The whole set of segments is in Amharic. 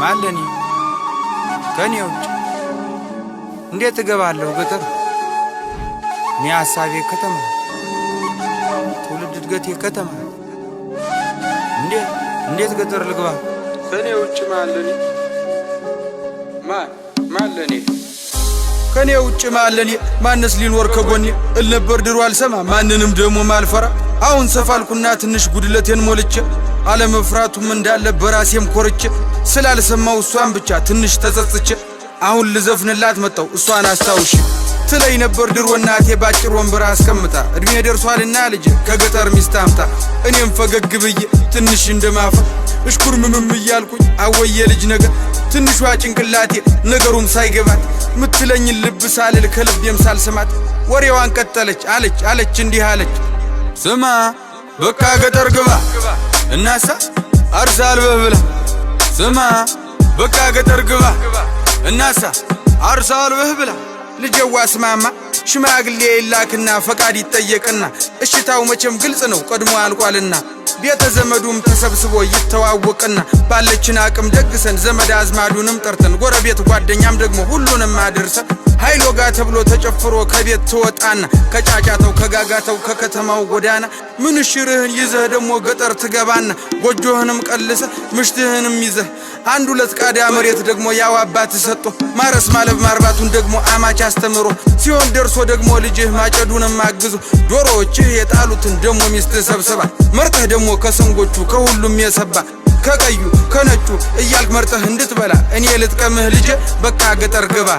ማለኒ ከኔ ውጭ እንዴት እገባለሁ ገጠር? እኔ ሐሳቤ ከተማ፣ ትውልድ እድገቴ ከተማ። እንዴት ገጠር ልግባ? ከኔ ውጭ ማለኒ ማለኒ ከኔ ውጭ ማለኒ ማንስ ሊኖር ከጎኔ? እልነበር ድሮ አልሰማ ማንንም ደሞ ማልፈራ። አሁን ሰፋልኩና ትንሽ ጉድለቴን ሞልቼ አለመፍራቱም እንዳለ በራሴም ኮርቼ ስላልሰማው እሷን ብቻ ትንሽ ተጸጽቼ አሁን ልዘፍንላት መጣው እሷን አስታውሽ። ትለይ ነበር ድሮ እናቴ ባጭር ወንበር አስቀምጣ እድሜ ደርሷልና ልጅ ከገጠር ሚስት አምጣ። እኔም ፈገግ ብዬ ትንሽ እንደማፈ እሽኩርምምም እያልኩኝ አወየ ልጅ ነገር ትንሿ ጭንቅላቴ ነገሩም ሳይገባት ምትለኝን ልብ ሳልል ከልቤም ሳልሰማት ወሬዋን ቀጠለች አለች እንዲህ አለች። ስማ በቃ ገጠር ግባ እናሳ አርሳ አልበህ ብላ። ስማ በቃ ገጠር ግባ እናሳ አርሳ አልበህ ብላ። ልጄዋ ስማማ ሽማግሌ ይላክና ፈቃድ ይጠየቅና እሽታው መቼም ግልጽ ነው ቀድሞ አልቋልና ቤተ ዘመዱም ተሰብስቦ ይተዋወቅና ባለችን አቅም ደግሰን ዘመድ አዝማዱንም ጠርተን ጎረቤት ጓደኛም ደግሞ ሁሉንም አድርሰን ኃይሎ ጋ ተብሎ ተጨፍሮ ከቤት ትወጣና ከጫጫተው ከጋጋተው ከከተማው ጎዳና ምንሽርህን ይዘህ ደግሞ ገጠር ትገባና ጎጆህንም ቀልሰ ምሽትህንም ይዘህ አንድ ሁለት ቃዳ መሬት ደግሞ ያው አባት ሰጥቶ ማረስ ማለብ ማርባቱን ደግሞ አማች አስተምሮ ሲሆን ደርሶ ደግሞ ልጅህ ማጨዱንም አግዞ ዶሮዎችህ የጣሉትን ደግሞ ሚስት ሰብስባ መርጠህ ደግሞ ከሰንጎቹ ከሁሉም የሰባ ከቀዩ ከነጩ እያልክ መርጠህ እንድትበላ እኔ ልጥቀምህ ልጄ በቃ ገጠር ግባ።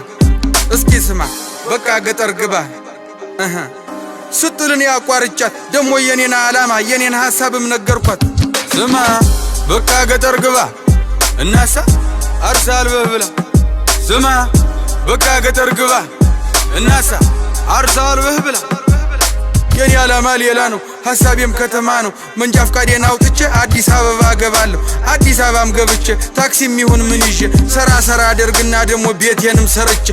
እስኪ ስማ በቃ ገጠር ግባ ስትልን ያቋርጫት ደግሞ የኔን ዓላማ የኔን ሐሳብም ነገርኳት። ስማ በቃ ገጠር ግባ እናሳ አርሳ አልበህ ብላ። ስማ በቃ ገጠር ግባ እናሳ አርሳ አልበህ ብላ። የኔ ዓላማ ሌላ ነው ሐሳቤም ከተማ ነው። መንጃ ፍቃዴን አውጥቼ አዲስ አበባ ገባለሁ። አዲስ አበባም ገብቼ ታክሲም ይሁን ምን ይዤ ሰራ አደርግና ደግሞ ቤቴንም ሰርቼ